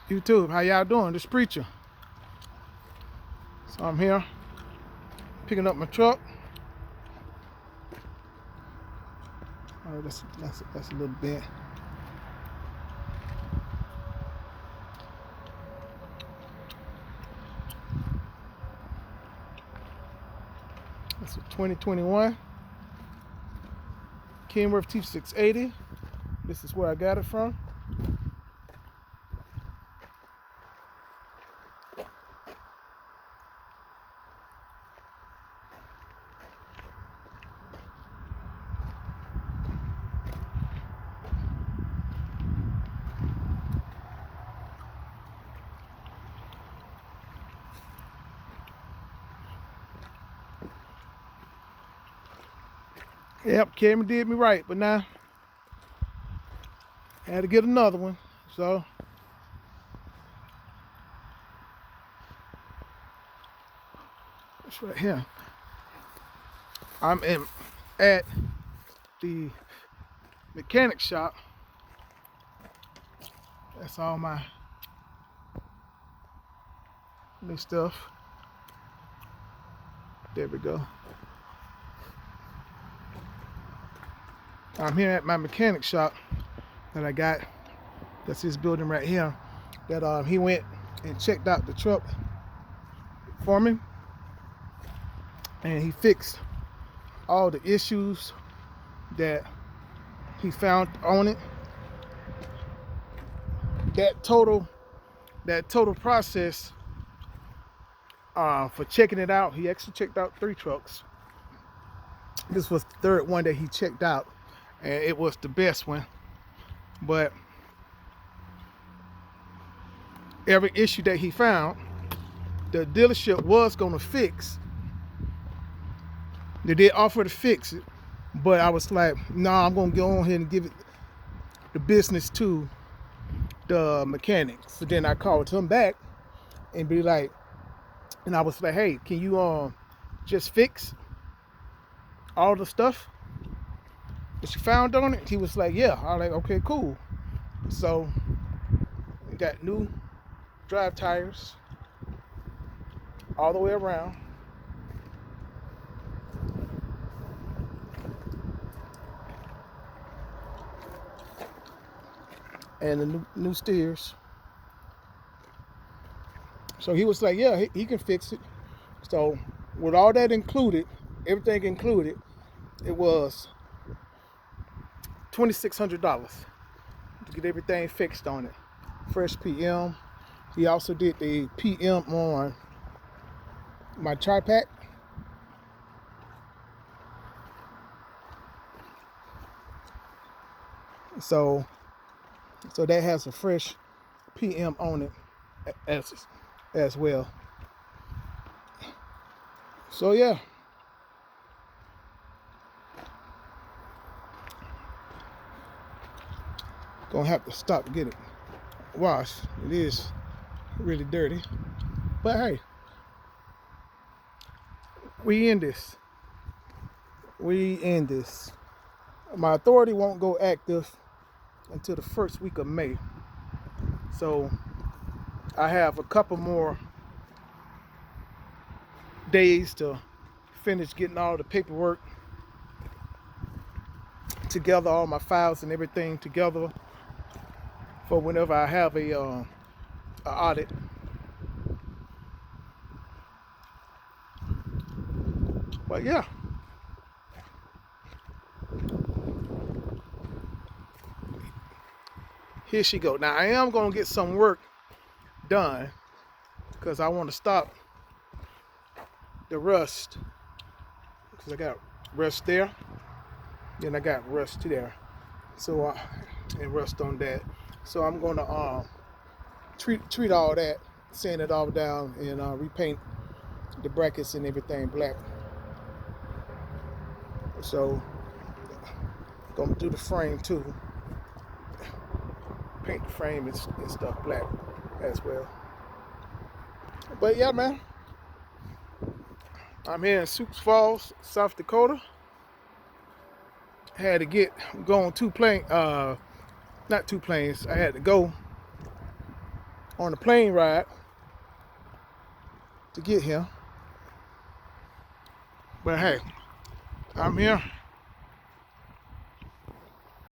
YouTube, how y'all doing? This Preacher. So I'm here picking up my truck. Oh, that's a little bit. That's a 2021 Kenworth T680. This is where I got it from. Yep, Cameron did me right, but now I had to get another one. So it's right here. I'm at the mechanic shop. That's all my new stuff. There we go. I'm here at my mechanic shop that I got. That's this building right here. That he went and checked out the truck for me, and he fixed all the issues that he found on it. That total process for checking it out, he actually checked out 3 trucks. This was the 3rd one that he checked out, and it was the best one. But every issue that he found, the dealership was gonna fix. They did offer to fix it, but I was like, no, I'm gonna go on here and give it the business to the mechanic. So then I called him back and be like, and I was like, hey, can you just fix all the stuff that you found on it? He was like, yeah. I was like, okay, cool. So we got new drive tires all the way around. And the new steers. So he was like, yeah, he can fix it. So with all that included, everything included, it was $2,600 to get everything fixed on it. Fresh PM. He also did the PM on my tri-pack. So that has a fresh PM on it as well. So yeah. Gonna have to stop to get it washed. It is really dirty. But hey, we in this. My authority won't go active until the 1st week of May. So I have a couple more days to finish getting all the paperwork together, all my files and everything together for whenever I have a audit. But yeah. Here she go. Now I am gonna get some work done because I want to stop the rust, because I got rust there, then I got rust there, so and rust on that. So I'm gonna treat all that, sand it all down, and repaint the brackets and everything black. So gonna do the frame too, paint the frame and stuff black as well. But yeah, man, I'm here in Sioux Falls, South Dakota. Had to go on 2 planes, not 2 planes. I had to go on the plane ride to get here. But hey, I'm here.